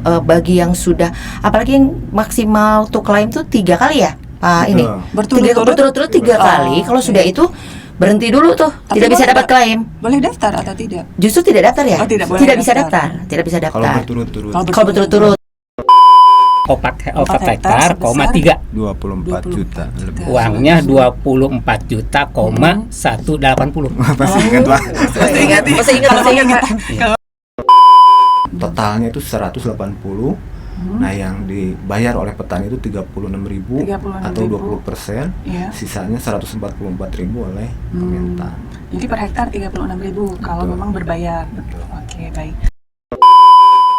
bagi yang sudah, apalagi yang maksimal to claim tuh 3 kali ya ini berturut-turut 3 kali. Kalau sudah itu berhenti dulu tuh. Tapi tidak bisa dapat klaim. Boleh daftar atau tidak? Justru tidak daftar ya. Tidak bisa daftar. Tidak bisa daftar Kalau berturut-turut 4 hektar, 3 24 juta lebih. uangnya 24 juta, 180. Masih ingat Pak. Masih ingat. Totalnya itu 180. Nah, yang dibayar oleh petani itu 36.000 atau 20%. Iya. Sisanya 144.000 oleh Kementan. Jadi per hektar 36.000 kalau memang berbayar. Oke, baik.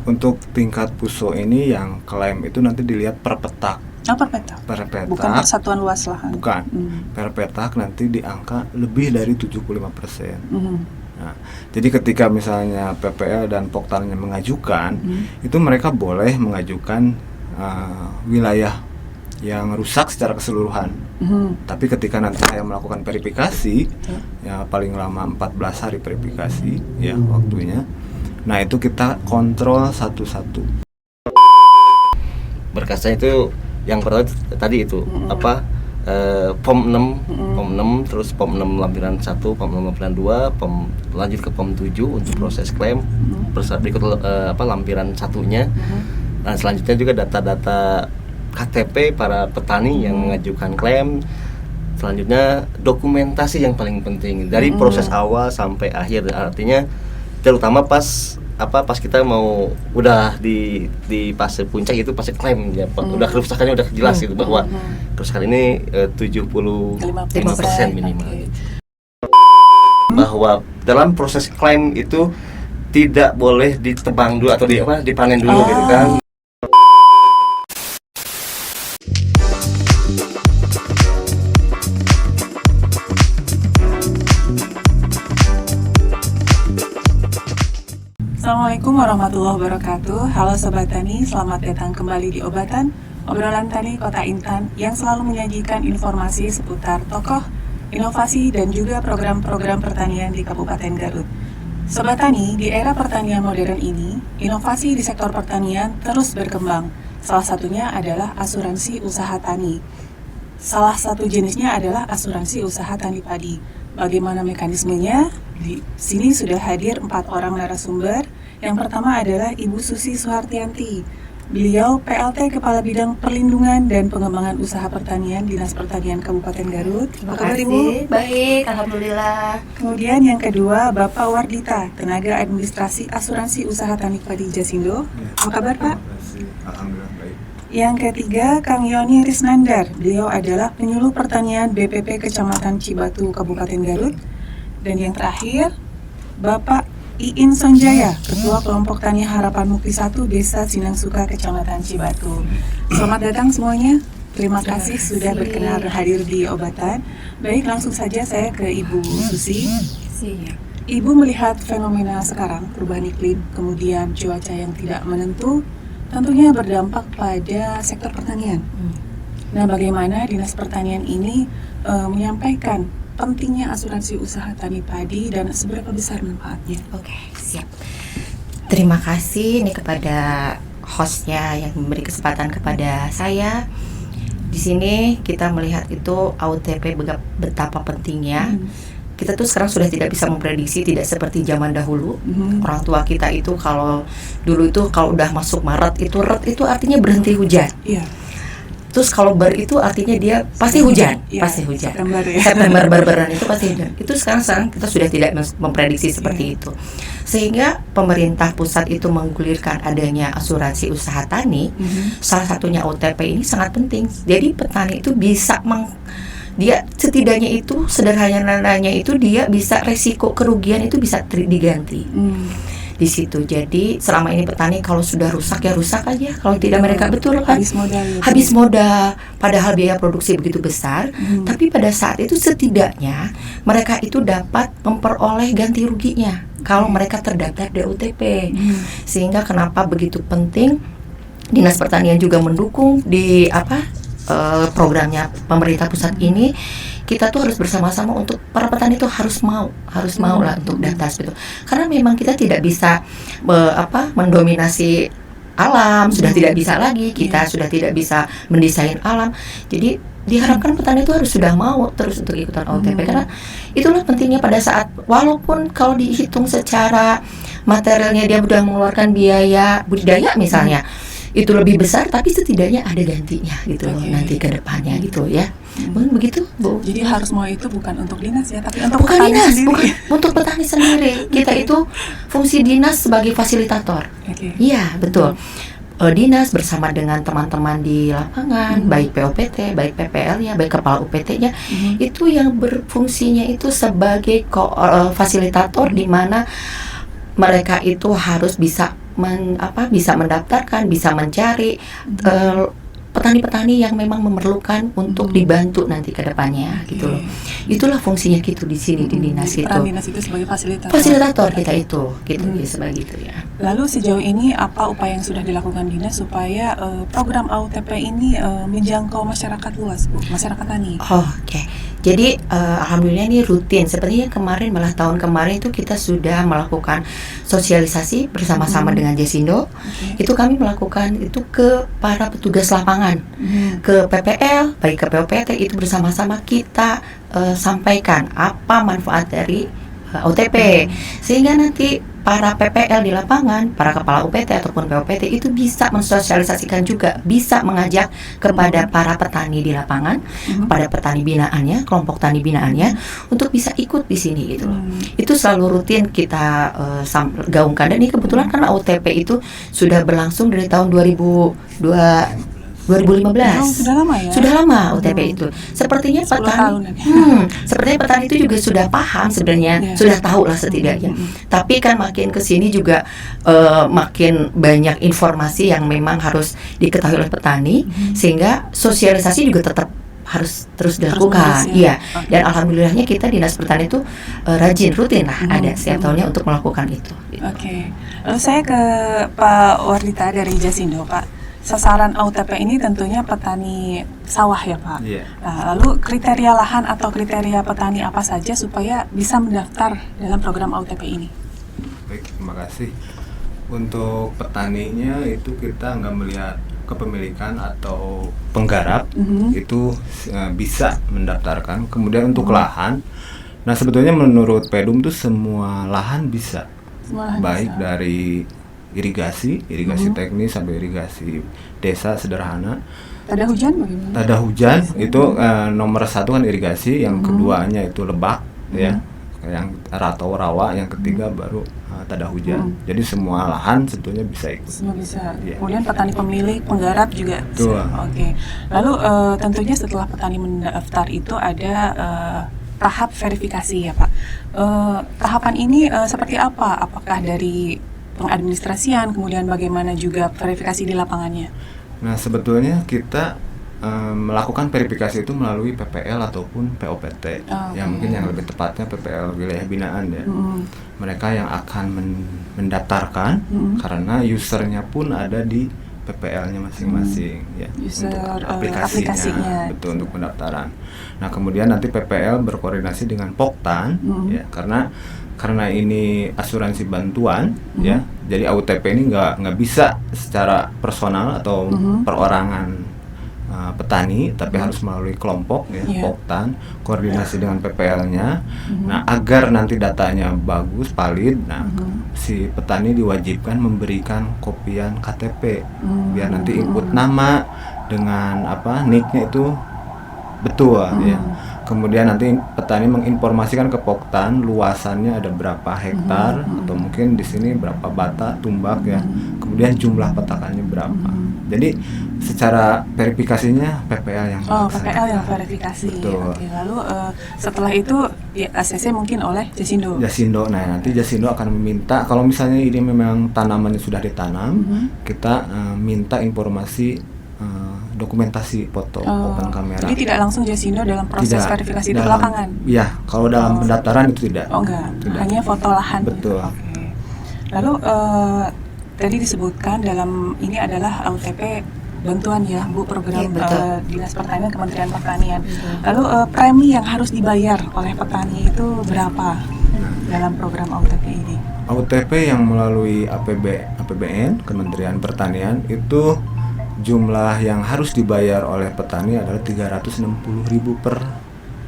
Untuk tingkat puso ini yang klaim itu nanti dilihat per petak. Per petak. Per petak. Bukan persatuan luas lahan. Bukan. Per petak nanti di angka lebih dari 75%. Nah, jadi ketika misalnya PPL dan Poktannya mengajukan, itu mereka boleh mengajukan wilayah yang rusak secara keseluruhan. Tapi ketika nanti saya melakukan verifikasi, ya paling lama 14 hari verifikasi ya waktunya. Nah, itu kita kontrol satu-satu. Berkasnya itu yang pertama tadi itu POM 6, terus POM 6 lampiran 1, POM 6 lampiran 2, POM lanjut ke POM 7 untuk proses klaim. Berikut lampiran satunya. Nah, selanjutnya juga data-data KTP para petani yang mengajukan klaim. Selanjutnya dokumentasi yang paling penting dari proses awal sampai akhir, artinya terutama pas kita mau udah di fase puncak itu fase klaim ya, udah kerusakannya udah jelas gitu bahwa kerusakan ini 75% minimal. Bahwa dalam proses klaim itu tidak boleh ditebang dulu atau dipanen dulu gitu kan. Assalamualaikum warahmatullahi wabarakatuh. Halo Sobat Tani, selamat datang kembali di Obatan, obrolan tani Kota Intan yang selalu menyajikan informasi seputar tokoh, inovasi, dan juga program-program pertanian di Kabupaten Garut. Sobat Tani, di era pertanian modern ini, inovasi di sektor pertanian terus berkembang. Salah satunya adalah asuransi usaha tani. Salah satu jenisnya adalah asuransi usaha tani padi. Bagaimana mekanismenya? Di sini sudah hadir 4 orang narasumber. Yang pertama adalah Ibu Susi Suhartianti. Beliau PLT Kepala Bidang Perlindungan dan Pengembangan Usaha Pertanian Dinas Pertanian Kabupaten Garut. Terima kasih. Baik, alhamdulillah. Kemudian yang kedua Bapak Wardita, Tenaga Administrasi Asuransi Usaha Tani Padi Jasindo. Apa kabar Pak? Terima kasih. Alhamdulillah baik. Yang ketiga Kang Yoni Risnandar. Beliau adalah Penyuluh Pertanian BPP Kecamatan Cibatu Kabupaten Garut. Dan yang terakhir Bapak Iin Sonjaya, Ketua Kelompok Tani Harapan Mukti 1 Desa Sinangsuka Kecamatan Cibatu. Selamat datang semuanya. Terima kasih sudah berkenan hadir di Obatan. Baik, langsung saja saya ke Ibu Susi. Ibu melihat fenomena sekarang, perubahan iklim, kemudian cuaca yang tidak menentu, tentunya berdampak pada sektor pertanian. Nah, bagaimana Dinas Pertanian ini menyampaikan pentingnya asuransi usaha tani padi dan seberapa besar manfaatnya? Oke, siap. Terima kasih nih kepada hostnya yang memberi kesempatan kepada saya. Di sini kita melihat itu AUTP betapa pentingnya. Kita tuh sekarang sudah tidak bisa memprediksi, tidak seperti zaman dahulu. Orang tua kita itu kalau dulu itu kalau udah masuk Maret itu artinya berhenti hujan. Iya. Terus kalau itu artinya dia pasti hujan, pasti hujan. September berberan itu pasti hujan. Itu sekarang kita sudah tidak memprediksi seperti itu. Sehingga pemerintah pusat itu menggulirkan adanya asuransi usaha tani. Salah satunya OTP ini sangat penting. Jadi petani itu bisa dia setidaknya itu sederhananya itu dia bisa resiko kerugian itu bisa diganti. Di situ. Jadi selama ini petani kalau sudah rusak ya rusak aja, kalau tidak mereka betul kan habis modal padahal biaya produksi begitu besar, tapi pada saat itu setidaknya mereka itu dapat memperoleh ganti ruginya kalau mereka terdaftar di OTP. Sehingga kenapa begitu penting Dinas Pertanian juga mendukung di programnya pemerintah pusat ini. Kita tuh harus bersama-sama untuk para petani itu harus mau lah untuk daftar gitu. Karena memang kita tidak bisa mendominasi alam, sudah tidak bisa lagi, kita sudah tidak bisa mendesain alam. Jadi diharapkan petani itu harus sudah mau terus untuk ikutan OTP, karena itulah pentingnya pada saat, walaupun kalau dihitung secara materialnya dia sudah mengeluarkan biaya budidaya misalnya itu lebih besar, tapi setidaknya ada gantinya gitu loh nanti ke depannya gitu ya. Mungkin begitu, Bu. Jadi harus mau itu bukan untuk dinas ya, tapi untuk Bukan petani dinas, sendiri. bukan untuk petani sendiri. Kita itu fungsi dinas sebagai fasilitator. Oke. Iya, betul. Dinas bersama dengan teman-teman di lapangan, baik POPT, baik PPL-nya, baik kepala UPT-nya, itu yang berfungsinya itu sebagai fasilitator, di mana mereka itu harus bisa bisa mendaftarkan, bisa mencari petani-petani yang memang memerlukan untuk dibantu nanti ke depannya gitu loh. Itulah fungsinya gitu di sini di dinas Jadi itu. peran dinas itu sebagai fasilitator. Fasilitator kita itu gitu sebagai itu ya. Lalu sejauh ini apa upaya yang sudah dilakukan dinas supaya program AUTP ini menjangkau masyarakat luas, Bu, masyarakat tani? Oke. Jadi alhamdulillah ini rutin. Sepertinya kemarin, malah tahun kemarin itu kita sudah melakukan sosialisasi bersama-sama dengan Jasindo. Itu kami melakukan itu ke para petugas lapangan, ke PPL, baik ke POPT, itu bersama-sama kita sampaikan apa manfaat dari OTP, sehingga nanti para PPL di lapangan, para kepala UPT ataupun POPT itu bisa mensosialisasikan juga, bisa mengajak kepada para petani di lapangan, kepada petani binaannya, kelompok tani binaannya, untuk bisa ikut di sini gitu loh. Itu selalu rutin kita gaungkan, dan ini kebetulan karena OTP itu sudah berlangsung dari tahun 2015. Sudah lama ya? Sudah lama OTP itu. Sepertinya 10 petani, tahun. sepertinya petani itu juga sudah paham sebenarnya, sudah tahu lah setidaknya. Tapi kan makin kesini juga makin banyak informasi yang memang harus diketahui oleh petani, sehingga sosialisasi juga tetap harus terus dilakukan. Iya. Dan alhamdulillahnya kita dinas pertanian itu rajin, rutin lah ada setiap tahunnya untuk melakukan itu. Oke. Lalu saya ke Pak Wardita dari Jasindo, Pak. Sasaran AUTP ini tentunya petani sawah ya, Pak. Iya. Nah, lalu kriteria lahan atau kriteria petani apa saja supaya bisa mendaftar dalam program AUTP ini? Baik, terima kasih. Untuk petaninya itu kita nggak melihat kepemilikan atau penggarap, itu bisa mendaftarkan. Kemudian untuk lahan, nah sebetulnya menurut Pedum tuh semua lahan bisa, baik dari irigasi teknis sampai irigasi desa sederhana. Ada hujan bagaimana? Ada hujan itu nomor satu kan irigasi, yang keduanya itu lebak ya, yang atau rawa, yang ketiga baru tada hujan. Jadi semua lahan sebetulnya bisa ikut. Semua bisa. Iya. Kemudian petani pemilik, penggarap juga bisa. Oke. Lalu tentunya setelah petani mendaftar itu ada tahap verifikasi ya, Pak. Tahapan ini seperti apa? Apakah dari pengadministrasian, kemudian bagaimana juga verifikasi di lapangannya? Nah sebetulnya kita melakukan verifikasi itu melalui PPL ataupun POPT, yang mungkin yang lebih tepatnya PPL wilayah binaan ya. Mereka yang akan mendaftarkan, karena usernya pun ada di PPL-nya masing-masing ya, User, untuk aplikasinya. betul, untuk pendaftaran. Nah kemudian nanti PPL berkoordinasi dengan Poktan ya, karena ini asuransi bantuan ya, jadi AUTP ini nggak bisa secara personal atau perorangan petani, tapi harus melalui kelompok ya, Poktan, koordinasi dengan PPL-nya. Nah agar nanti datanya bagus, valid, nah si petani diwajibkan memberikan kopian KTP biar nanti input nama dengan nick-nya itu betul ya. Kemudian nanti petani menginformasikan ke Poktan luasannya ada berapa hektar, atau mungkin di sini berapa bata tumbak ya. Kemudian jumlah petakannya berapa. Jadi secara verifikasinya PPL yang PPL yang verifikasi. Betul. Oke, lalu setelah itu ya ACC mungkin oleh Jasindo. Nah nanti Jasindo akan meminta, kalau misalnya ini memang tanamannya sudah ditanam, kita minta informasi dokumentasi foto open kamera. Jadi tidak langsung Jasindo dalam proses verifikasi di lapangan? Iya, kalau dalam pendaftaran itu tidak. Enggak, hanya foto lahan. Betul. Oke. Lalu tadi disebutkan dalam ini adalah AUTP bantuan ya, Bu, program Dinas Pertanian Kementerian Pertanian. Lalu premi yang harus dibayar oleh petani itu berapa dalam program AUTP ini? UTP yang melalui APBN Kementerian Pertanian itu jumlah yang harus dibayar oleh petani adalah 360.000 per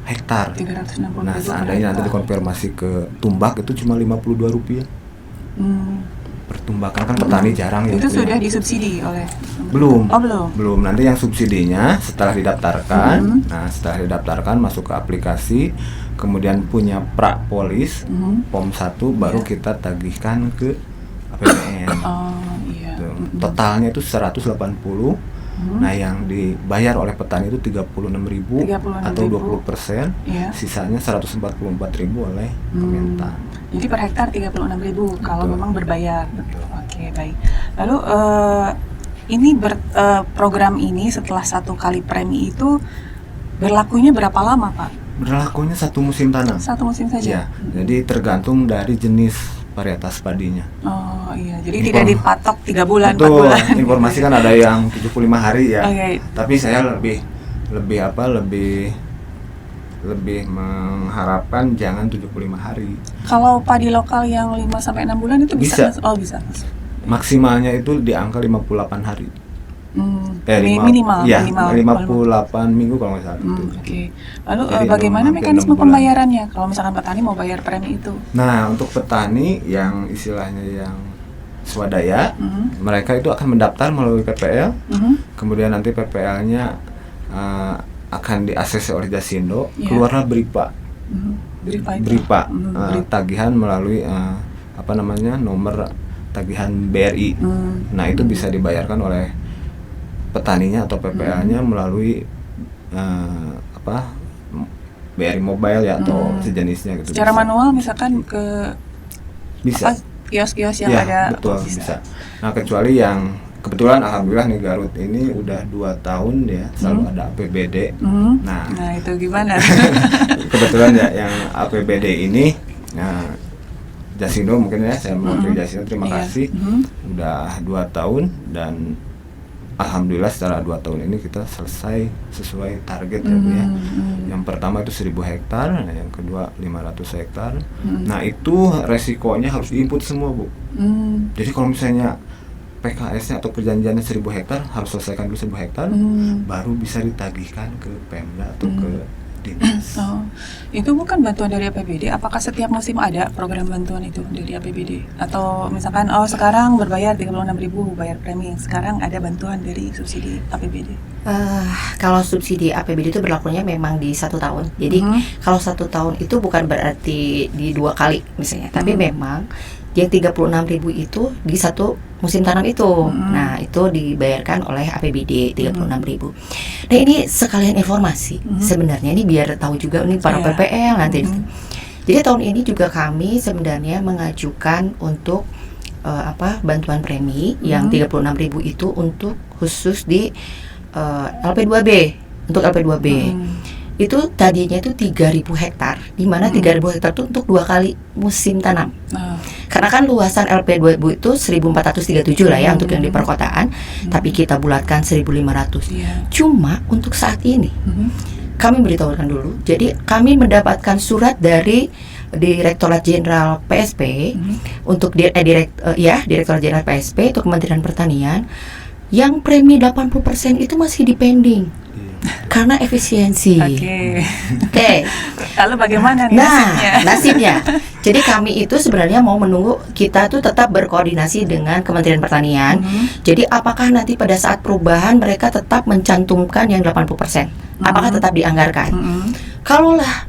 hektar. 360.000 Nah, per seandainya nanti hektar. dikonfirmasi ke tumbak itu cuma Rp52 per tumbakan, kan petani jarang ya. Itu punya. sudah disubsidi oleh Belum. Oh, belum. Belum. Nanti yang subsidinya setelah didaftarkan. Nah, setelah didaftarkan masuk ke aplikasi, kemudian punya prapolis POM 1 baru kita tagihkan ke APBN. Oh, iya. Tuh. Totalnya itu 180. Nah, yang dibayar oleh petani itu 36.000 atau 20%. Iya. Sisanya 144.000 oleh Kementan. Jadi per hektar 36.000 kalau Betul. memang berbayar. Betul. Oke, baik. Lalu ini program ini setelah 1 kali premi itu berlakunya berapa lama, Pak? Berlakunya 1 musim tanam. 1 musim saja. Ya, jadi tergantung dari jenis varietas padinya. Oh iya, jadi Inform- tidak dipatok 3 bulan, 4 Betul, bulan. informasi kan ada yang 75 hari ya. Oke. Tapi saya lebih mengharapkan jangan 75 hari. Kalau padi lokal yang 5 sampai 6 bulan itu bisa? Bisa. Oh, bisa. Maksimalnya itu di angka 58 hari. Minimal, ya, minimal. 58 minggu kalau nggak salah. itu. Oke. Lalu Jadi bagaimana hampir mekanisme 6 bulan. pembayarannya kalau misalkan petani mau bayar premi itu? Nah, untuk petani yang istilahnya yang swadaya, Mhm. mereka itu akan mendaftar melalui PPL. Mhm. Kemudian nanti PPL-nya akan di-ACC oleh Jasindo, Iya. keluarlah BRIPA. Mhm. Beripa itu. BRIPA, Mhm, Beripa. tagihan melalui nomor tagihan BRI. Nah, itu bisa dibayarkan oleh petaninya atau PPL-nya melalui BRI Mobile ya atau sejenisnya gitu. Secara bisa. manual misalkan ke Bisa. kios-kios yang Ya, ada. betul Oh, bisa. Nah, kecuali yang kebetulan alhamdulillah nih Garut ini udah 2 tahun ya selalu ada APBD. Mhm. Nah, Nah, itu gimana? kebetulan ya yang APBD ini, nah Jasindo mungkin ya, saya mewakili Jasindo, terima Iya. kasih. Mhm. Udah 2 tahun dan alhamdulillah setelah 2 tahun ini kita selesai sesuai target ya Bu ya. Yang pertama itu 1.000 hektar, nah yang kedua 500 hektar. Nah, itu resikonya harus diinput semua Bu. Jadi kalau misalnya PKS-nya atau perjanjiannya 1.000 hektar harus selesaikan dulu 1.000 hektar, baru bisa ditagihkan ke Pemda atau ke dinas. Oh, itu bukan bantuan dari APBD. Apakah setiap musim ada program bantuan itu dari APBD? Atau misalkan sekarang berbayar 36.000 bayar premi, sekarang ada bantuan dari subsidi APBD? Kalau subsidi APBD itu berlakunya memang di 1 tahun. Jadi kalau 1 tahun itu bukan berarti di 2 kali misalnya, tapi memang yang 36.000 itu di 1 musim tanam itu. Nah, itu dibayarkan oleh APBD 36.000. Nah, ini sekalian informasi. Sebenarnya ini biar tahu juga nih para Iya. PPL nanti. Jadi tahun ini juga kami sebenarnya mengajukan untuk bantuan premi yang 36.000 itu untuk khusus di LP2B. Untuk LP2B. Itu tadinya itu 3.000 hektar, di mana 3.000 hektar itu untuk 2 kali musim tanam. Karena kan luasan LP2000 itu 1.437 lah ya untuk yang di perkotaan, tapi kita bulatkan 1.500. Iya. Cuma untuk saat ini kami beritahukan dulu. Jadi kami mendapatkan surat dari Direktorat Jenderal PSP untuk Direktorat Jenderal PSP untuk Kementerian Pertanian yang premi 80% itu masih dipending. Karena efisiensi. Oke. Lalu bagaimana nih nasibnya? Jadi kami itu sebenarnya mau menunggu, kita tuh tetap berkoordinasi dengan Kementerian Pertanian. Jadi apakah nanti pada saat perubahan mereka tetap mencantumkan yang 80%? Apakah tetap dianggarkan? Kalaulah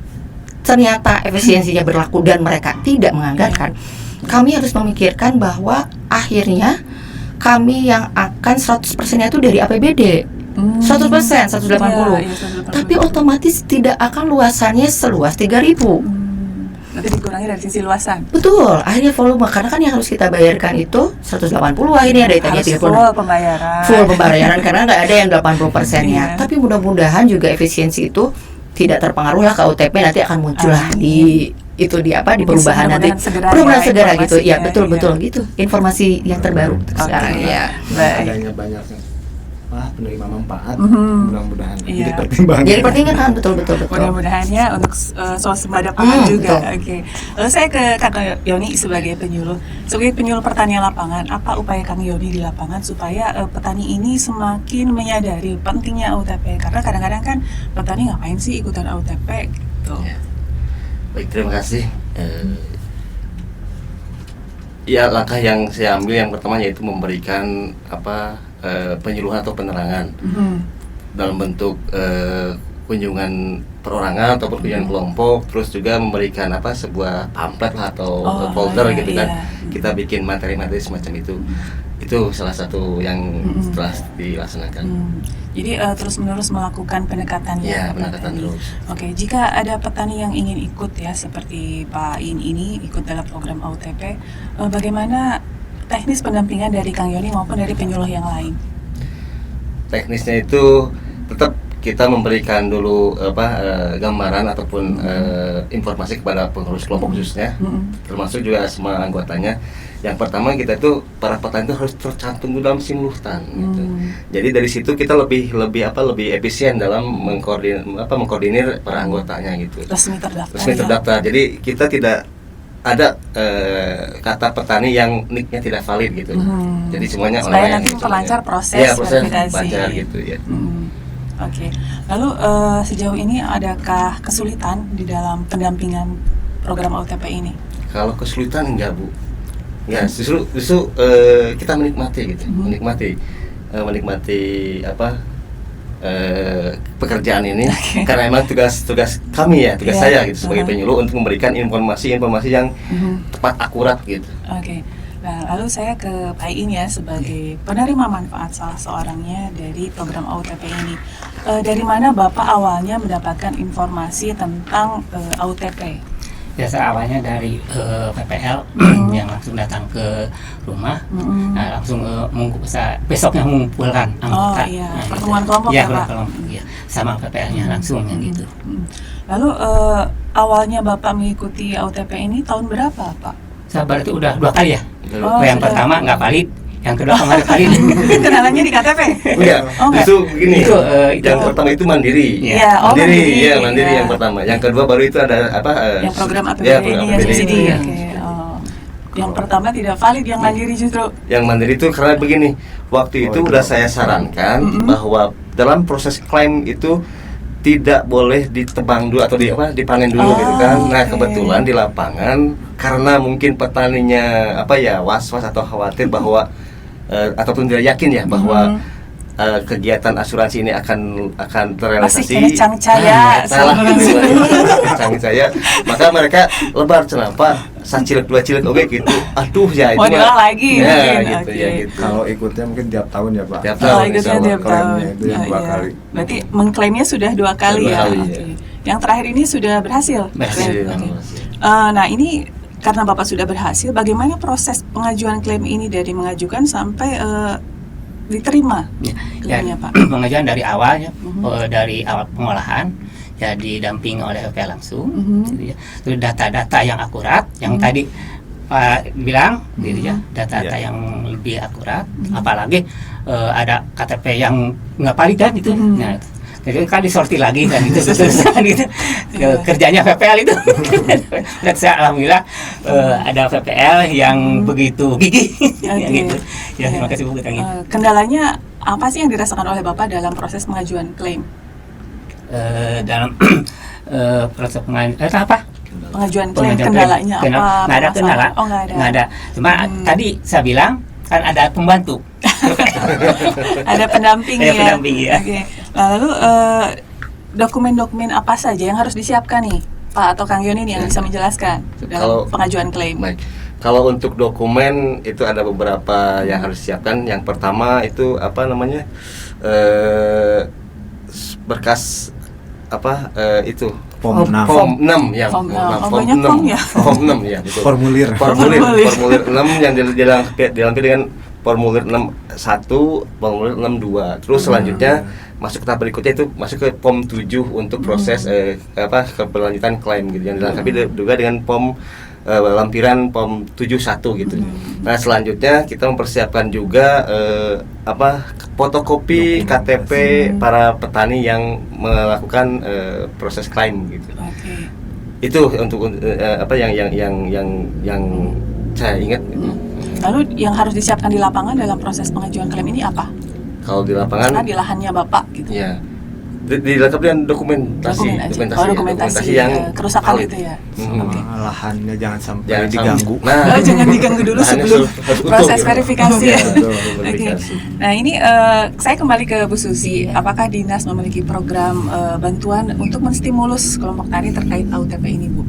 ternyata efisiensinya berlaku dan mereka tidak menganggarkan, kami harus memikirkan bahwa akhirnya kami yang akan 100%-nya itu dari APBD. 100%, 180. Tapi otomatis tidak akan luasannya seluas 3.000. Nanti dikurangi dari sisi luasan. Betul, akhirnya volume, karena kan yang harus kita bayarkan itu 180, akhirnya ada tanya 30. Full pembayaran. Full pembayaran karena nggak ada yang 80%-nya. Iya. Tapi mudah-mudahan juga efisiensi itu tidak terpengaruh lah ke UTP, nanti akan muncul lah di perubahan nanti. Mudah-mudahan segera gitu. Ya, betul gitu. Informasi yang terbaru sekarang ya. Baik. Adanya banyaknya penerima manfaat, Mhm. mudah-mudahan Iya. jadi pertimbangan. Jadi pertimbangan betul. Mudah-mudahan ya untuk swasembada pangan juga. betul. Oke. Lalu saya ke Kang Yoni sebagai penyuluh. Sebagai penyuluh pertanian lapangan, apa upaya Kang Yoni di lapangan supaya petani ini semakin menyadari pentingnya AUTP? Karena kadang-kadang kan petani ngapain sih ikutan AUTP gitu. Ya. Baik, terima kasih. Ya, langkah yang saya ambil yang pertama yaitu memberikan penyuluhan atau penerangan Mhm. dalam bentuk kunjungan perorangan ataupun kunjungan kelompok, terus juga memberikan sebuah pamflet lah atau Oh, folder iya, gitu kan. iya. Kita bikin materi-materi semacam itu. Itu salah satu yang telah dilaksanakan. Jadi terus-menerus melakukan pendekatan Ya, ya. pendekatan petani. terus. Oke, jika ada petani yang ingin ikut ya seperti Pak In ini ikut dalam program AUTP, bagaimana teknis pendampingan dari Kang Yoni maupun dari penyuluh yang lain? Teknisnya itu tetap kita memberikan dulu gambaran ataupun informasi kepada pengurus kelompok khususnya, termasuk juga semua anggotanya. Yang pertama kita itu para petani itu harus tercantum dalam Simluhtan gitu. Jadi dari situ kita lebih efisien dalam mengkoordinir para anggotanya gitu. Resmi terdaftar. Resmi ya? terdaftar. Jadi kita tidak ada kata petani yang nicknya tidak valid gitu. Jadi semuanya Supaya online nanti gitu, memperlancar ya. proses Ya, proses verifikasi. lancar gitu ya. Oke. Lalu sejauh ini adakah kesulitan di dalam pendampingan program AUTP ini? Kalau kesulitan enggak, Bu. Enggak, justru kita menikmati gitu. Menikmati pekerjaan ini karena emang tugas kami ya, tugas Iya. saya gitu sebagai penyuluh untuk memberikan informasi yang tepat akurat gitu. Oke. Nah, lalu saya ke Pak In ya sebagai penerima manfaat salah seorangnya dari program AUTP ini. Dari mana Bapak awalnya mendapatkan informasi tentang AUTP? Biasa awalnya dari PPL yang langsung datang ke rumah, nah, langsung besoknya mengumpulkan anggota. iya. Nah, Pertemuan gitu. kelompok Ya, ya, Pak? kelompok, ya. Sama PPL-nya langsung yang gitu. Lalu awalnya Bapak mengikuti AUTP ini tahun berapa, Pak? Sabar itu udah 2 kali ya. Oh, Yang sudah. pertama nggak valid, yang kedua kemarin valid. Kenalannya di KTP? Enggak, Oh, enggak. justru begini. Itu, yang pertama itu mandiri. Iya, oh, mandiri. Iya, mandiri Iya. yang pertama. Yang kedua baru itu ada Yang program APBD ya, ini program ya APBD subsidi. itu, ya. Oke. Oh. Yang pertama tidak valid, yang mandiri justru. Yang mandiri itu karena begini, waktu itu udah saya sarankan bahwa dalam proses klaim itu tidak boleh ditebang dulu atau dipanen dulu gitu kan. Nah, oke. kebetulan di lapangan karena mungkin petaninya was-was atau khawatir bahwa ataupun tidak yakin ya bahwa kegiatan asuransi ini akan terrealisasi. Masih kena cangcaya. Salah gitu. Cangcaya saya. Maka mereka lebar kenapa? Sacilet 2 cilet oke gitu. Aduh ya itu Mau diolah lagi Ya mungkin, gitu oke. ya gitu. Kalau ikutnya mungkin tiap tahun ya Pak. Tiap Oh, tahun, ikutnya insya Allah. tiap tahun. klaimnya itu yang 2 iya. kali. Berarti mengklaimnya sudah 2 kali Dua ya. kali, Oke. ya. Yang terakhir ini sudah berhasil. Berhasil. Oke. Nah, ini karena Bapak sudah berhasil, bagaimana proses pengajuan klaim ini dari mengajukan sampai diterima Ya, klaimnya, Pak? pengajuan dari awalnya, dari awal pengolahan, ya didampingi oleh LPL langsung, gitu ya. Terus data-data yang akurat, yang tadi Pak bilang, gitu ya, data-data yang lebih akurat, apalagi ada KTP yang nggak valid kan itu, nah, jadi kan disortir lagi kan itu kan gitu. Kerjanya PPL itu. Dan saya alhamdulillah ada PPL yang begitu gigih, yang gitu. Ya, terima kasih Bu Ketangin. Kendalanya apa sih yang dirasakan oleh Bapak dalam proses pengajuan klaim? Dalam proses pengajuan apa? Pengajuan klaim Pengajuan kendalanya klaim. apa? Nggak ada kendala. Oh, nggak ada. Nggak ada. Cuma tadi saya bilang kan ada pembantu. Ada pendamping Ada ya. pendamping, ya. Oke. Nah, lalu dokumen-dokumen apa saja yang harus disiapkan nih, Pak atau Kang Yoni nih yang bisa menjelaskan dalam pengajuan klaim? Baik. Kalau untuk dokumen itu ada beberapa yang harus disiapkan. Yang pertama itu berkas itu Form 6. Form 6 ya. Form 6. Oh, banyak form ya? Form 6 ya, betul. Formulir. Formulir 6 yang dilengkapi dengan formulir 61, formulir 62. Terus selanjutnya masuk tahap berikutnya itu masuk ke form 7 untuk proses keberlanjutan klaim gitu. Yang dilengkapi juga dengan form lampiran form 71 gitu. Nah, selanjutnya kita mempersiapkan juga fotokopi Dokumen KTP para petani yang melakukan proses klaim gitu. Oke. Itu untuk apa yang saya ingat. Lalu yang harus disiapkan di lapangan dalam proses pengajuan klaim ini apa? Kalau di lapangan, Karena di lahannya Bapak gitu. ya dilengkapi dengan dokumentasi yang kerusakan valid. itu ya. Mhm. Oke. Lahannya jangan sampai Jangan diganggu. Nah, Oh, jangan diganggu dulu lahannya sebelum harus utuh proses gitu. verifikasi ya. Betul, Oke. verifikasi. Nah ini saya kembali ke Bu Susi. Apakah dinas memiliki program bantuan untuk menstimulus kelompok tani terkait AUTP ini, Bu?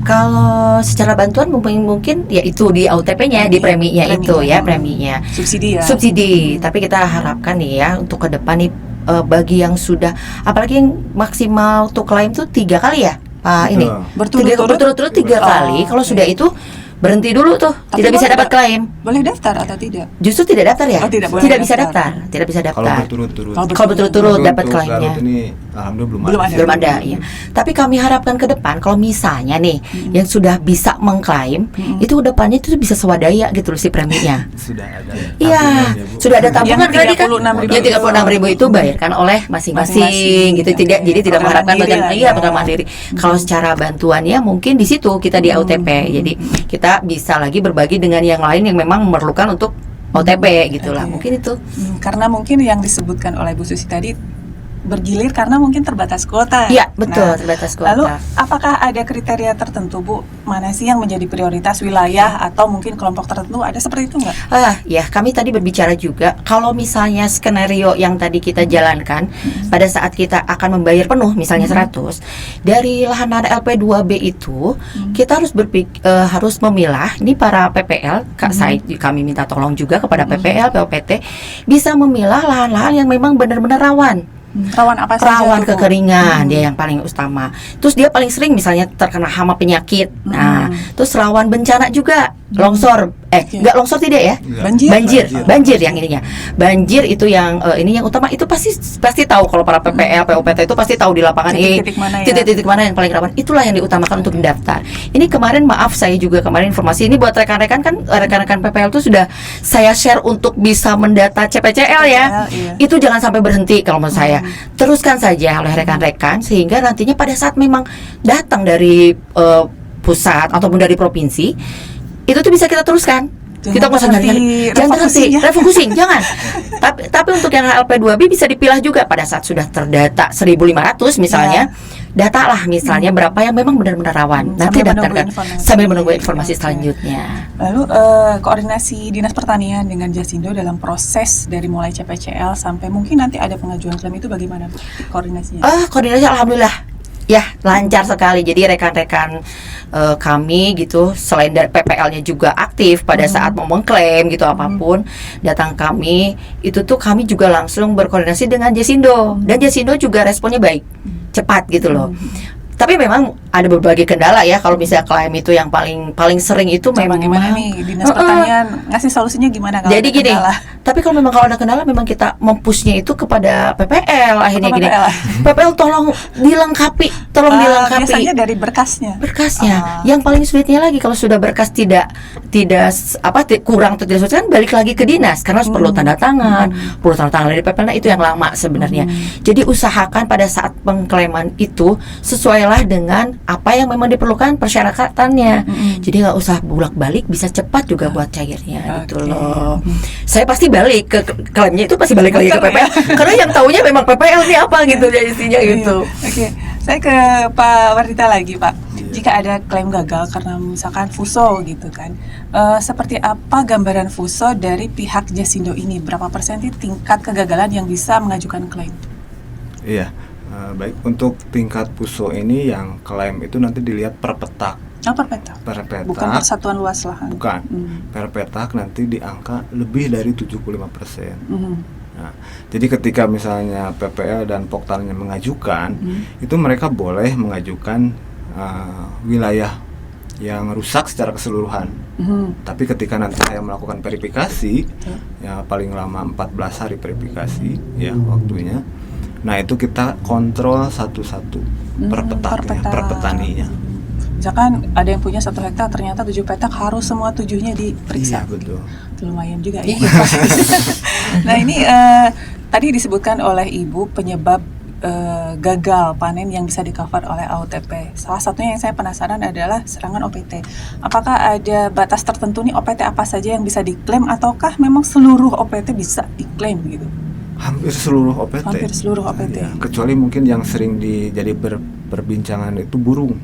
Kalau secara bantuan mungkin ya itu di AUTP-nya, di preminya itu ya, preminya. Subsidi ya. Subsidi. Tapi kita harapkan nih ya untuk ke depan nih bagi yang sudah, apalagi yang maksimal untuk klaim tuh 3 kali ya, Pak ini. Berturut-turut 3 kali. Kalau sudah itu berhenti dulu tuh, Tapi tidak bisa boleh dapat klaim. Boleh daftar atau tidak? Justru tidak daftar ya? Oh, tidak boleh bisa daftar. daftar, tidak bisa Kalau daftar. berturut-turut. Kalau berturut-turut dapat Untuk klaimnya. Garut ini alhamdulillah belum Belum ada. Belum ada ya. Tapi kami harapkan ke depan kalau misalnya nih yang sudah bisa mengklaim itu depannya itu bisa swadaya gitu loh si preminya. Sudah ada. Iya, tabungannya, Bu. sudah ada tabungan Yang tadi kan. 36.000 Yang 36.000 itu bayarkan oleh masing-masing Masing-masing, gitu. oke. Tidak, jadi tidak Program mengharapkan mandiri bagian lah iya ya. program mandiri. Kalau secara bantuannya mungkin di situ kita di AUTP. Jadi kita bisa lagi berbagi dengan yang lain yang memang memerlukan untuk OTP gitulah. Oke. Mungkin itu. Karena mungkin yang disebutkan oleh Bu Susi tadi bergilir karena mungkin terbatas kuota. Iya, betul, Nah, terbatas kuota. lalu apakah ada kriteria tertentu, Bu? Mana sih yang menjadi prioritas wilayah atau mungkin kelompok tertentu? Ada seperti itu nggak? Ya kami tadi berbicara juga kalau misalnya skenario yang tadi kita jalankan pada saat kita akan membayar penuh misalnya 100 dari lahan LP2B itu kita harus memilah ini para PPL kami minta tolong juga kepada PPL POPT bisa memilah lahan-lahan yang memang benar-benar rawan. Rawan apa saja? Rawan tuh, Bu? kekeringan dia yang paling utama. Terus dia paling sering misalnya terkena hama penyakit. Nah, terus rawan bencana juga, longsor. Enggak longsor tidak ya? Banjir yang ininya. Banjir itu yang ini yang utama itu pasti tahu kalau para PPL, POPT itu pasti tahu di lapangan titik-titik mana yang paling rawan. Itulah yang diutamakan untuk mendaftar. Ini kemarin maaf saya juga kemarin informasi ini buat rekan-rekan kan rekan-rekan PPL itu sudah saya share untuk bisa mendata CPCL ya. Iya. Itu jangan sampai berhenti kalau menurut saya. Teruskan saja oleh rekan-rekan sehingga nantinya pada saat memang datang dari pusat ataupun dari provinsi itu tuh bisa kita teruskan. Kita nggak usah jangan refocusing, jangan. Tapi untuk yang LP2B bisa dipilah juga pada saat sudah terdata 1.500 misalnya. Data lah misalnya berapa yang memang benar-benar rawan. Nanti daftarkan sambil menunggu informasi selanjutnya. Lalu koordinasi Dinas Pertanian dengan Jasindo dalam proses dari mulai CPCL sampai mungkin nanti ada pengajuan klaim itu bagaimana, Bu? Koordinasinya? Koordinasi alhamdulillah ya lancar sekali. Jadi rekan-rekan kami gitu selain dari PPL-nya juga aktif pada saat mau mengklaim gitu apapun datang kami itu tuh kami juga langsung berkoordinasi dengan Jasindo dan Jasindo juga responnya baik cepat gitu loh. Tapi memang ada berbagai kendala ya kalau misalnya klaim itu yang paling sering itu memang gimana nih Dinas Pertanian ngasih solusinya gimana kalau jadi ada gini, kendala? tapi kalau memang kalau ada kendala memang kita mempushnya itu kepada PPL akhirnya gini. PPL tolong dilengkapi. Biasanya dari berkasnya. Yang paling sulitnya lagi kalau sudah berkas tidak kurang atau tidak sesuai kan balik lagi ke dinas karena harus perlu tanda tangan, perlu tanda tangan dari PPL. Nah itu yang lama sebenarnya. Jadi usahakan pada saat pengklaiman itu sesuailah dengan apa yang memang diperlukan persyaratannya. Jadi nggak usah bolak-balik, bisa cepat juga buat cairnya gitu loh. Saya pasti balik ke klaimnya itu pasti balik lagi ke PPL karena yang taunya memang PPL ini apa gitu ya isinya gitu. Oke, saya ke Pak Wardita lagi, Pak. Jika ada klaim gagal karena misalkan FUSO gitu kan, seperti apa gambaran FUSO dari pihak Jasindo ini? Berapa persen tingkat kegagalan yang bisa mengajukan klaim? Iya, baik untuk tingkat FUSO ini yang klaim itu nanti dilihat per petak. Per petak? Per petak. Bukan persatuan luas lahan? Bukan, per petak nanti di angka lebih dari 75%. Nah, jadi ketika misalnya PPL dan Poktarnya mengajukan, itu mereka boleh mengajukan wilayah yang rusak secara keseluruhan. Tapi ketika nanti saya melakukan verifikasi, ya paling lama 14 hari verifikasi ya waktunya. Nah itu kita kontrol satu-satu per petaknya, per petaninya. Misalkan ada yang punya 1 hektar ternyata 7 petak harus semua 7-nya diperiksa. Iya betul. Itu lumayan juga ya. Nah ini tadi disebutkan oleh Ibu penyebab gagal panen yang bisa di-cover oleh AOTP. Salah satunya yang saya penasaran adalah serangan OPT. Apakah ada batas tertentu nih OPT apa saja yang bisa diklaim ataukah memang seluruh OPT bisa diklaim gitu? Hampir seluruh OPT. Hampir seluruh OPT. Ya, kecuali mungkin yang sering jadi perbincangan itu burung.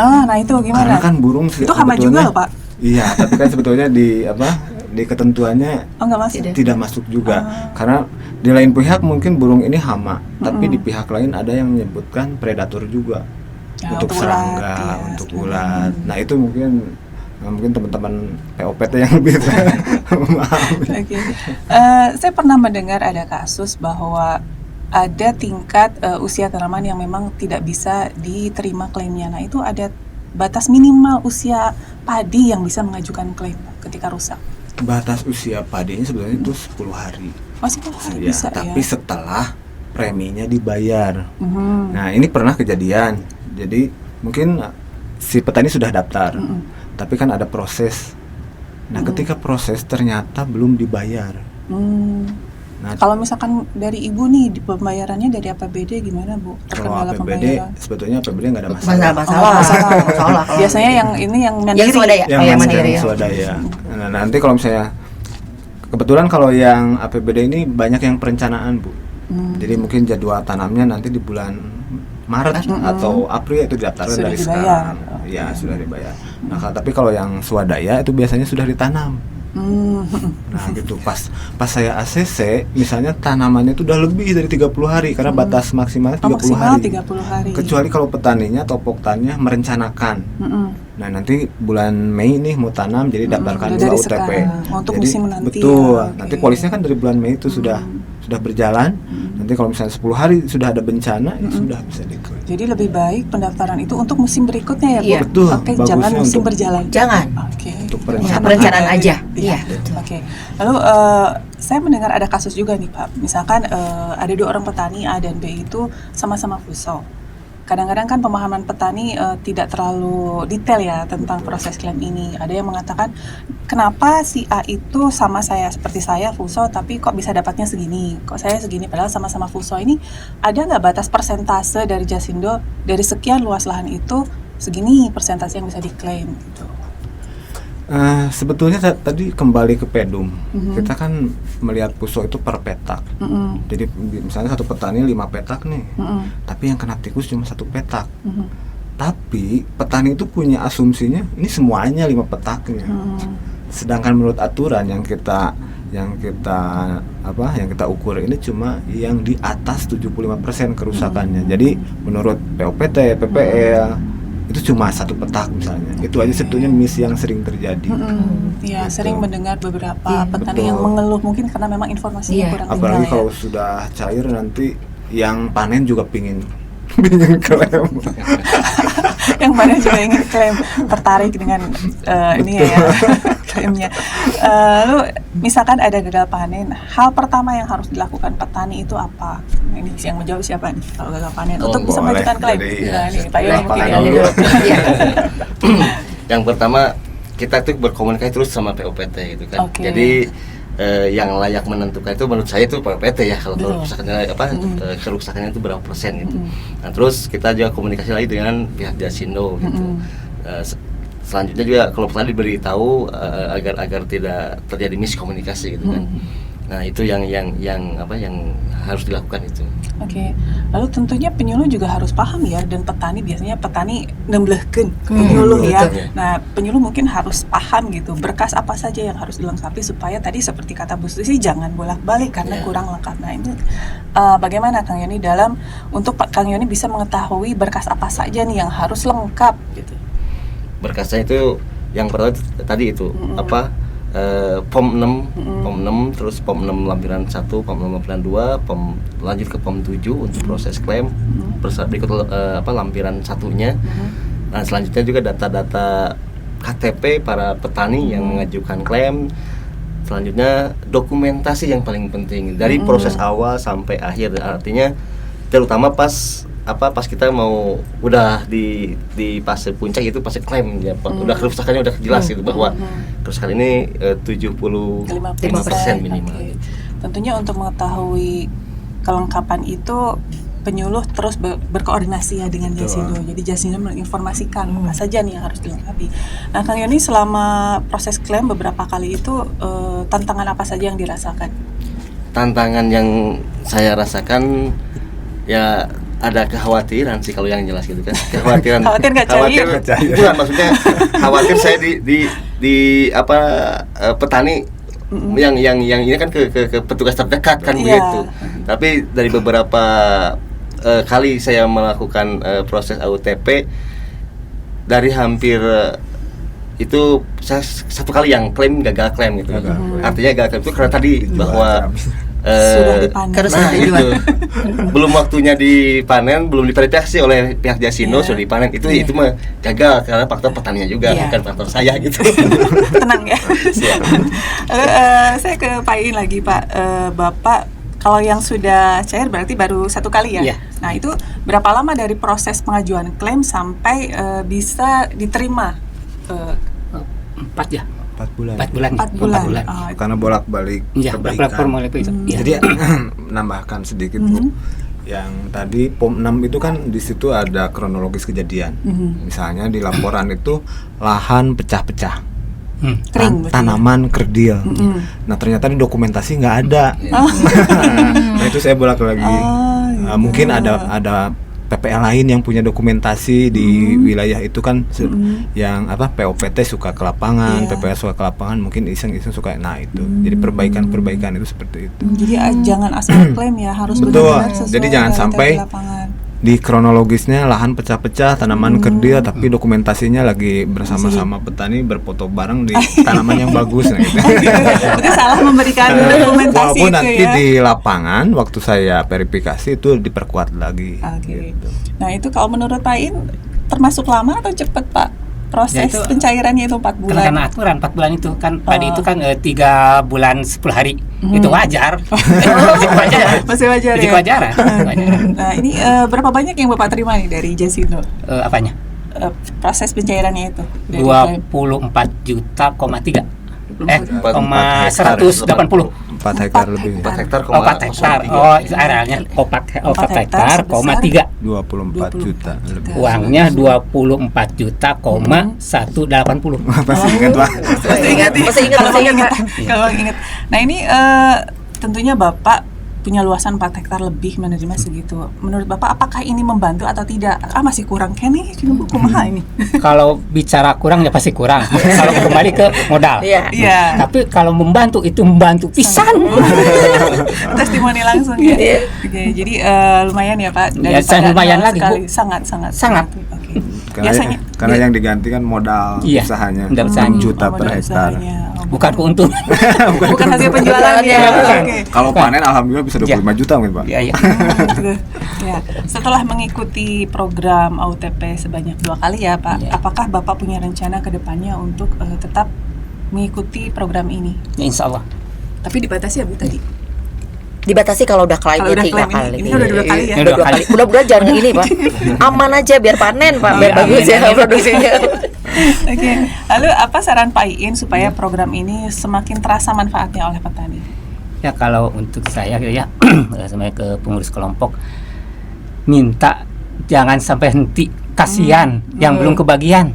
Nah itu gimana? Karena kan burung itu hama juga loh Pak. Iya, tapi kan sebetulnya di ketentuannya Nggak masuk. tidak masuk juga. Karena di lain pihak mungkin burung ini hama, tapi di pihak lain ada yang menyebutkan predator juga. Ya, untuk untuk serangga, ulat, ya, untuk serangga. ulat. Nah, itu mungkin teman-teman POPT yang lebih memahami. Oke. Saya pernah mendengar ada kasus bahwa ada tingkat usia tanaman yang memang tidak bisa diterima klaimnya. Nah, itu ada batas minimal usia padi yang bisa mengajukan klaim ketika rusak. Batas usia padinya sebenarnya itu 10 hari. Oh, 10 hari Ya, bisa tapi ya. setelah preminya dibayar. Mhm. Nah, ini pernah kejadian. Jadi mungkin si petani sudah daftar, tapi kan ada proses. Nah, ketika proses ternyata belum dibayar. Nah, Kalau misalkan dari Ibu nih di pembayarannya dari APBD gimana Bu? kalau Terkendala APBD pembayaran. sebetulnya APBD nggak ada masalah. Masalah. Masalah. Kalau- Biasanya yang ini yang Yang mandiri. swadaya. Yang Oh, yang mandiri, mandiri ya. swadaya. Nah, nanti kalau misalnya kebetulan kalau yang APBD ini banyak yang perencanaan, Bu. Jadi mungkin jadwal tanamnya nanti di bulan Maret atau April itu didaftarkan Sudah dari dibayar. sekarang. Ya, sudah dibayar. Nah, tapi kalau yang swadaya itu biasanya sudah ditanam. Nah gitu, pas saya ACC misalnya tanamannya itu udah lebih dari 30 hari karena batas maksimalnya 30 maksimal hari. 30 hari. Kecuali kalau petaninya atau poktannya merencanakan. Nah nanti bulan Mei nih mau tanam, jadi daftarkan udah dulu dari AUTP. sekarang, untuk Jadi, musim nanti betul. ya, Nanti oke. polisnya kan dari bulan Mei itu sudah berjalan. Nanti kalau misalnya 10 hari sudah ada bencana, ya sudah bisa diklaim. Jadi lebih baik pendaftaran itu untuk musim berikutnya ya Bu? Iya. Betul, Oke, bagusnya jangan musim untuk- berjalan. Jangan. Oke. Untuk Ya, perencanaan. perencanaan aja. Iya, Iya, betul. Oke. Lalu saya mendengar ada kasus juga nih Pak. Misalkan ada 2 orang petani A dan B itu sama-sama fuso. Kadang-kadang kan pemahaman petani tidak terlalu detail ya tentang proses klaim ini. Ada yang mengatakan kenapa si A itu sama saya seperti saya fuso tapi kok bisa dapatnya segini, kok saya segini padahal sama-sama fuso. Ini ada nggak batas persentase dari Jasindo dari sekian luas lahan itu segini persentase yang bisa diklaim gitu? Sebetulnya tadi kembali ke Pedum, kita kan melihat puso itu per petak. Jadi misalnya satu petani 5 petak nih, tapi yang kena tikus cuma 1 petak. Tapi petani itu punya asumsinya ini semuanya 5 petaknya. Sedangkan menurut aturan yang kita ukur ini cuma yang di atas 75% kerusakannya. Jadi menurut POPT, PPL itu cuma 1 petak misalnya. Itu aja sebetulnya miss yang sering terjadi. Ya, Gitu. sering mendengar beberapa Iya, petani betul. yang mengeluh mungkin karena memang informasinya Iya. kurang Apalagi detail kalau ya. sudah cair nanti yang panen juga pingin klaim. Yang mana juga ingin klaim tertarik dengan ini ya klaimnya. Lalu misalkan ada gagal panen, hal pertama yang harus dilakukan petani itu apa? Ini yang menjawab siapa nih kalau gagal panen untuk bisa boleh. mengajukan klaim? Jadi, Nah, nih Pak Yoni Pak mungkin Yoni ya. dulu. Iya. Yang pertama kita tuh berkomunikasi terus sama POPT gitu kan. Oke. Jadi yang layak menentukan itu menurut saya itu POPT ya kalau Betul. kerusakannya kerusakannya itu berapa persen gitu. Nah terus kita juga komunikasi lagi dengan pihak Jasindo gitu. Selanjutnya juga kalau petani diberitahu agar tidak terjadi miskomunikasi gitu kan. Nah itu yang harus dilakukan itu. Oke. Lalu tentunya penyuluh juga harus paham ya, dan biasanya petani nemblehkeun ke penyuluh ya. betul. Nah, penyuluh mungkin harus paham gitu berkas apa saja yang harus dilengkapi supaya tadi seperti kata Bu Susi jangan bolak-balik karena kurang lengkap. Nah, ini bagaimana Kang Yoni dalam untuk Kang Yoni bisa mengetahui berkas apa saja nih yang harus lengkap gitu. Berkasnya itu yang pertama tadi itu POM 6, terus POM 6 lampiran 1, POM 6 lampiran 2, POM lanjut ke POM 7 untuk proses klaim. Berikut lampiran satunya. Nah, selanjutnya juga data-data KTP para petani yang mengajukan klaim. Selanjutnya dokumentasi yang paling penting dari proses awal sampai akhir, artinya terutama pas kita mau udah di fase puncak itu fase klaim ya, udah kerusakannya udah jelas gitu bahwa kerusakan ini 75% minimal. Oke. Tentunya untuk mengetahui kelengkapan itu penyuluh terus berkoordinasi ya dengan Jasindo. Jadi Jasindo menginformasikan apa saja nih yang harus dilengkapi. Nah, Kang Yoni selama proses klaim beberapa kali itu tantangan apa saja yang dirasakan? Tantangan yang saya rasakan ya ada kekhawatiran sih kalau yang jelas gitu kan. Kekhawatiran. Khawatir nggak cair? Bukan, maksudnya khawatir saya di apa petani yang ini kan ke petugas terdekat kan begitu. Tapi dari beberapa kali saya melakukan proses AUTP, dari hampir itu saya satu kali yang gagal klaim gitu. Artinya gagal klaim itu karena tadi bahwa sudah dipanen. Nah, itu belum waktunya dipanen, belum diverifikasi oleh pihak Jasindo, sudah dipanen. Itu mah gagal karena faktor petaninya juga, bukan faktor saya gitu. Tenang ya. Saya ke Pak Iin lagi, Pak. Bapak kalau yang sudah cair berarti baru satu kali ya? Nah, itu berapa lama dari proses pengajuan klaim sampai bisa diterima? 4 bulan. 4 bulan. Karena bolak-balik perbaikan. Jadi nambahkan sedikit Bu. Yang tadi POM 6 itu kan di situ ada kronologis kejadian. Misalnya di laporan itu lahan pecah-pecah. Tanaman kerdil. Nah, ternyata di dokumentasi nggak ada. Nah, itu saya bolak-balik. Mungkin ada PPL lain yang punya dokumentasi di wilayah itu kan yang apa POPT suka ke lapangan, PPL suka ke lapangan, mungkin iseng-iseng suka. Nah, itu. Jadi perbaikan itu seperti itu. Jadi jangan asal klaim ya, harus benar-benar sesuai. Jadi jangan sampai di kronologisnya lahan pecah-pecah, tanaman kerdil, tapi dokumentasinya lagi bersama-sama petani berfoto bareng di tanaman yang bagus. Nah, gitu. Berarti salah memberikan dokumentasi. Walaupun itu nanti ya. di lapangan waktu saya verifikasi itu diperkuat lagi. Gitu. Nah, itu kalau menurut Pak Iin termasuk lama atau cepat, Pak? Proses Ya, itu pencairannya itu 4 bulan. Karena aturan 4 bulan itu kan padi itu kan 3 bulan 10 hari. Itu wajar. Masih wajar Jadi ya. kewajaran. Nah, ini berapa banyak yang Bapak terima nih dari Jasindo? Apanya? Proses pencairannya itu. 24 juta, 3. 180. 4 hektar lebih. 4 hektar, 4 hektar. Oh, itu arealnya 4 hektar, 3. 24 juta lebih. Uangnya 24 juta, 180. Masih ingat Pak? Masih ingat. Kalau ingat. Nah, ini tentunya Bapak punya luasan 4 hektar lebih menerima segitu. Menurut Bapak apakah ini membantu atau tidak? Masih kurang kan nih, kumaha ini. Kalau bicara kurang ya pasti kurang. Kalau kembali ke modal. Iya. Tapi kalau membantu itu membantu pisan. Testimoni langsung ya. Oke, jadi lumayan ya Pak. Ya, lumayan lagi sekali. Bu. Sangat. Oke. Karena yang diganti kan modal usahanya, modal usahanya. 6 juta per hektar. Bukan keuntungan. Bukan hasil penjualan ya. Oke. Kalau panen alhamdulillah bisa 25 juta mungkin Pak. Iya. Ya. Setelah mengikuti program AUTP sebanyak 2 kali ya Pak, apakah Bapak punya rencana ke depannya untuk tetap mengikuti program ini? Ya, insya Allah. Tapi dibatasi ya Bu tadi? Dibatasi kalau udah klaimnya 3 kali. Ini udah 2 kali ya? Udah 2 kali. Mudah-mudahan jangan ini Pak. Aman aja biar panen Pak, biar bagus ya produksinya. Oke. Lalu apa saran Pak Iin supaya program ini semakin terasa manfaatnya oleh petani? Ya kalau untuk saya ya sampai ke pengurus kelompok minta jangan sampai henti, kasihan yang belum kebagian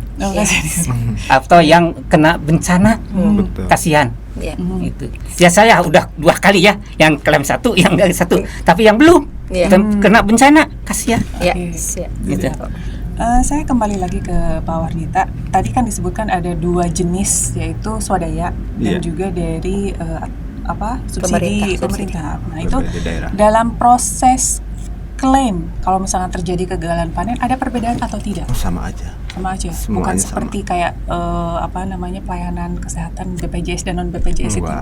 atau yang kena bencana, kasihan. Itu. Ya saya udah 2 kali ya, yang klaim 1, yang dari 1, tapi yang belum kena bencana, kasihan. Gitu. Saya kembali lagi ke Pak Wardita. Tadi kan disebutkan ada 2 jenis, yaitu swadaya dan juga dari subsidi pemerintah. Nah, itu dalam proses klaim kalau misalnya terjadi kegagalan panen ada perbedaan atau tidak? Sama aja. Sama aja. Semuanya Bukan sama. seperti kayak pelayanan kesehatan BPJS dan non BPJS itu.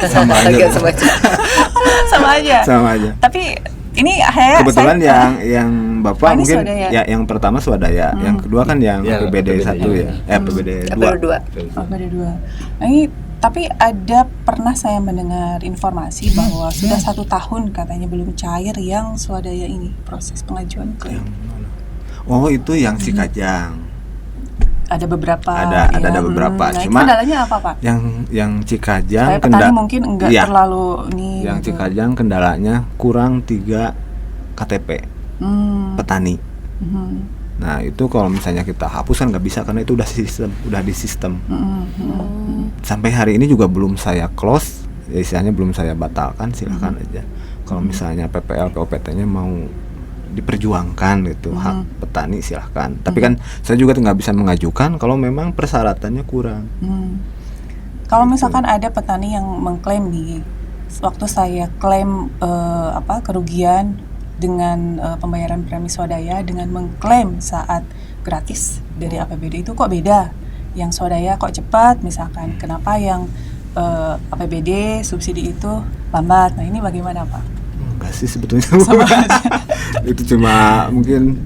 Sama aja. Sama aja. Sama aja. Tapi ini kebetulan yang Bapak mungkin swadaya. ya yang pertama swadaya, yang kedua kan yang PBD 1 ya. PBD 2. PBD 2. Nah, ini tapi ada pernah saya mendengar informasi bahwa sudah 1 tahun katanya belum cair yang swadaya ini proses pengajuan klaim. Oh, itu yang si Kajang. ada beberapa. Ada beberapa. Nah, Cuma kendalanya apa, Pak? Yang Cikajang Supaya petani mungkin enggak iya, terlalu nih. yang gitu. Cikajang kendalanya kurang 3 KTP petani. Nah itu kalau misalnya kita hapus kan nggak bisa karena itu udah di sistem. Sampai hari ini juga belum saya close, ya istilahnya belum saya batalkan, silakan aja. Kalau misalnya PPL POPT-nya mau diperjuangkan gitu hak petani silahkan. Tapi kan saya juga nggak bisa mengajukan kalau memang persyaratannya kurang. Kalau misalkan ada petani yang mengklaim di waktu saya klaim kerugian dengan pembayaran premi swadaya dengan mengklaim saat gratis dari APBD itu kok beda? Yang swadaya kok cepat misalkan, kenapa yang APBD subsidi itu lambat? Nah ini bagaimana, Pak? Enggak sih sebetulnya. Itu cuma mungkin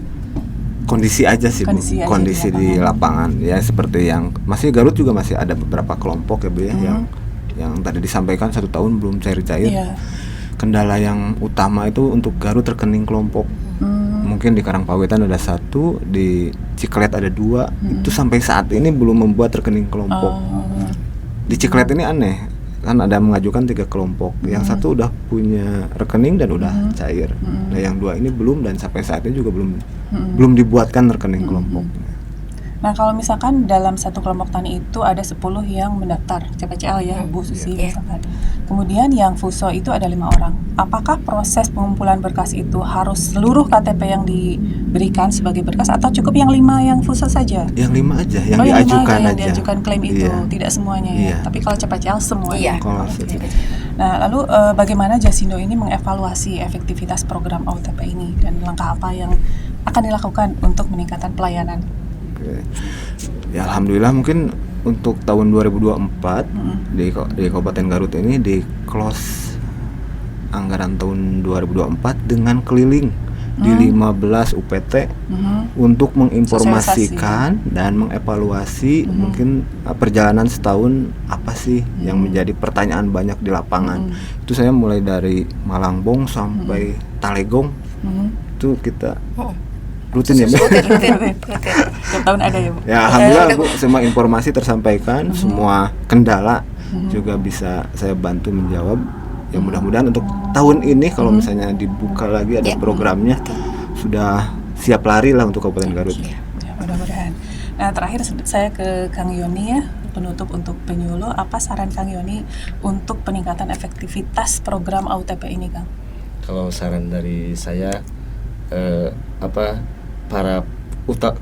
kondisi aja sih, kondisi di lapangan ya, seperti yang masih Garut juga masih ada beberapa kelompok ya Bu ya, yang tadi disampaikan 1 tahun belum cair-cair. Kendala yang utama itu untuk Garut rekening kelompok. Mungkin di Karangpawitan ada 1, di Ciklet ada 2. Itu sampai saat ini belum membuat rekening kelompok. Di Ciklet ini aneh, kan ada mengajukan 3 kelompok. Yang 1 udah punya rekening dan udah cair. Nah yang 2 ini belum, dan sampai saat ini juga belum dibuatkan rekening kelompok. Nah kalau misalkan dalam satu kelompok tani itu ada 10 yang mendaftar CPCL ya Bu Susi misalkan. Kemudian yang FUSO itu ada 5 orang. Apakah proses pengumpulan berkas itu harus seluruh KTP yang diberikan sebagai berkas atau cukup yang 5 yang FUSO saja? Yang 5 aja, yang yang diajukan yang aja. diajukan klaim itu, tidak semuanya ya. Tapi kalau CPCL semuanya. Nah lalu bagaimana Jasindo ini mengevaluasi efektivitas program OTP ini dan langkah apa yang akan dilakukan untuk meningkatkan pelayanan? Ya alhamdulillah mungkin untuk tahun 2024 di Kabupaten Garut ini di close anggaran tahun 2024 dengan keliling di 15 UPT untuk menginformasikan dan mengevaluasi mungkin perjalanan setahun apa sih yang menjadi pertanyaan banyak di lapangan. Itu saya mulai dari Malangbong sampai Talegong itu kita rutin ya Bu? Tiap tahun ada ya Bu? Ya alhamdulillah Bu, semua informasi tersampaikan, semua kendala juga bisa saya bantu menjawab. Ya mudah-mudahan untuk tahun ini kalau misalnya dibuka lagi ada programnya sudah siap lari lah untuk Kabupaten Garut. Ya, mudah-mudahan. Nah terakhir saya ke Kang Yoni ya, penutup untuk penyuluh, apa saran Kang Yoni untuk peningkatan efektivitas program AUTP ini Kang? Kalau saran dari saya para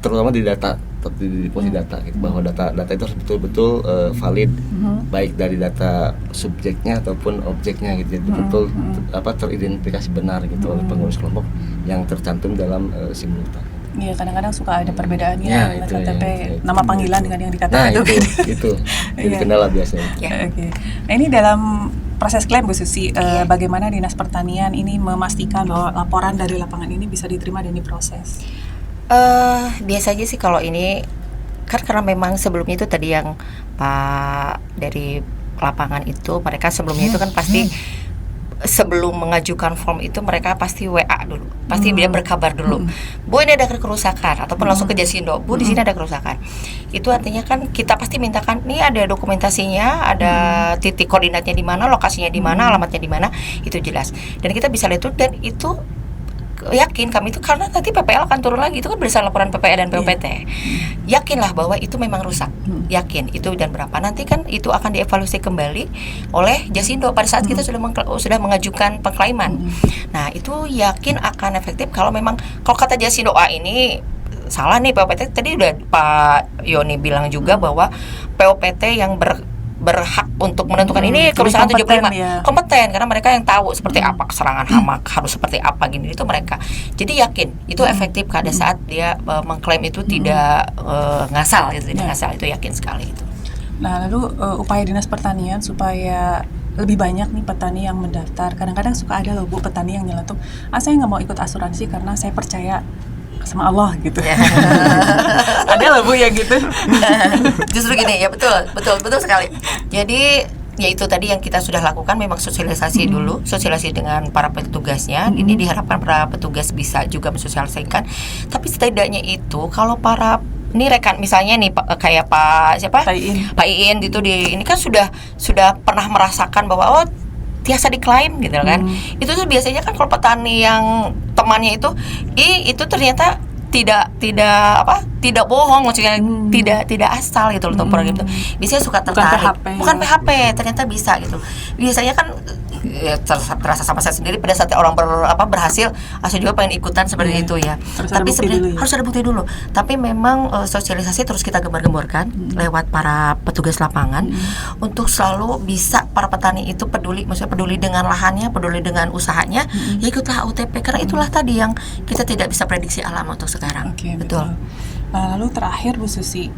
terutama di data, di posisi data gitu, bahwa data itu harus betul-betul valid, baik dari data subjeknya ataupun objeknya gitu, betul teridentifikasi benar gitu oleh pengurus kelompok yang tercantum dalam simultan. Iya, kadang-kadang suka ada perbedaannya Ya, KTP ya, nama panggilan dengan yang di KTP. Nah itu itu jadi kendala biasanya. Oke. Nah ini dalam proses klaim Bu Susi, bagaimana Dinas Pertanian ini memastikan bahwa laporan dari lapangan ini bisa diterima dan diproses? Biasanya sih kalau ini kan karena memang sebelumnya itu tadi yang Pak dari lapangan itu mereka sebelumnya itu kan pasti sebelum mengajukan form itu mereka pasti WA dulu, pasti dia berkabar dulu, Bu ini ada kerusakan, ataupun langsung ke Jasindo, Bu di sini ada kerusakan. Itu artinya kan kita pasti mintakan, nih ada dokumentasinya, ada titik koordinatnya di mana, lokasinya di mana, alamatnya di mana, itu jelas. Dan kita bisa lihat itu, dan itu yakin kami itu karena nanti PPL akan turun lagi, itu kan berdasarkan laporan PPL dan POPT. Yakinlah bahwa itu memang rusak, yakin itu dan berapa, nanti kan itu akan dievaluasi kembali oleh Jasindo pada saat kita sudah mengajukan pengklaiman. Nah itu yakin akan efektif kalau memang, kalau kata Jasindo ini salah nih POPT, tadi udah Pak Yoni bilang juga bahwa POPT yang berhak untuk menentukan ini kerusakan 75 kompeten karena mereka yang tahu seperti apa serangan hama harus seperti apa gini, itu mereka. Jadi yakin itu efektif pada saat dia mengklaim itu tidak ngasal gitu, tidak ngasal, itu yakin sekali itu. Nah lalu upaya Dinas Pertanian supaya lebih banyak nih petani yang mendaftar. Kadang-kadang suka ada loh Bu petani yang nyeletuk, saya nggak mau ikut asuransi karena saya percaya sama Allah gitu. Ada loh Bu yang gitu. Justru gini ya, betul sekali. Jadi ya itu tadi yang kita sudah lakukan, memang sosialisasi dulu, sosialisasi dengan para petugasnya. Ini diharapkan para petugas bisa juga mensosialisasikan. Tapi setidaknya itu kalau para ini rekan misalnya nih kayak Pak siapa? Pak Iin. Pak Iin gitu ini kan sudah pernah merasakan bahwa tiasa diklaim gitu kan. Itu tuh biasanya kan kalau petani yang temannya itu ternyata tidak bohong, maksudnya tidak asal gitu loh program itu. Biasanya suka tertarik. Bukan PHP, ternyata bisa gitu. Biasanya kan terasa sama saya sendiri pada saat orang berhasil, saya juga pengen ikutan seperti itu ya. Tapi sebenarnya harus ada bukti dulu. Tapi memang sosialisasi terus kita gembar-gemborkan lewat para petugas lapangan untuk selalu bisa para petani itu peduli, maksudnya peduli dengan lahannya, peduli dengan usahanya, ya ikutlah AUTP karena itulah tadi yang kita tidak bisa prediksi alam untuk sekarang. Oke, betul. Nah, lalu terakhir Bu Susi,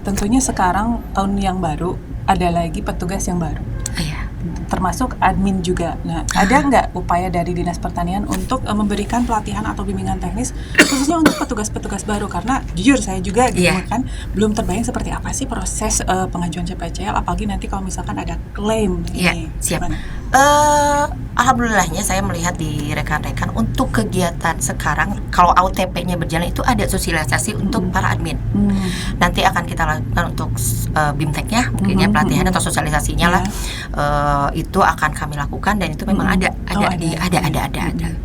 tentunya sekarang tahun yang baru ada lagi petugas yang baru. Iya. Termasuk admin juga. Nah, ada nggak upaya dari Dinas Pertanian untuk memberikan pelatihan atau bimbingan teknis khususnya untuk petugas-petugas baru? Karena jujur saya juga gitu kan belum terbayang seperti apa sih proses pengajuan CPCL, apalagi nanti kalau misalkan ada klaim. Iya, siap. Alhamdulillahnya saya melihat di rekan-rekan untuk kegiatan sekarang kalau AUTP-nya berjalan itu ada sosialisasi untuk para admin. Nanti akan kita lakukan untuk BIMTEK-nya mungkin ya pelatihan atau sosialisasinya lah. Itu akan kami lakukan dan itu memang ada.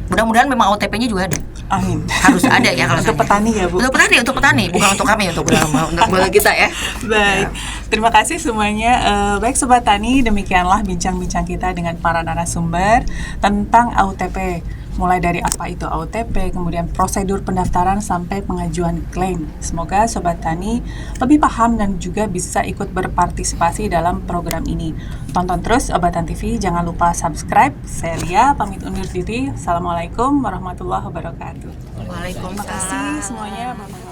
Mudah-mudahan memang AUTP-nya juga ada. Amin. Harus ada ya kalau untuk petani ya Bu. Untuk petani, bukan untuk kami, untuk kita ya. Baik, terima kasih semuanya. Baik Sobat Tani, demikianlah bincang-bincang kita dengan para narasumber tentang AUTP. Mulai dari apa itu AUTP, kemudian prosedur pendaftaran sampai pengajuan klaim. Semoga Sobat Tani lebih paham dan juga bisa ikut berpartisipasi dalam program ini. Tonton terus Obatan TV, jangan lupa subscribe. Saya Lia, pamit undur diri. Assalamualaikum warahmatullahi wabarakatuh. Waalaikumsalam. Terima kasih semuanya Bapak.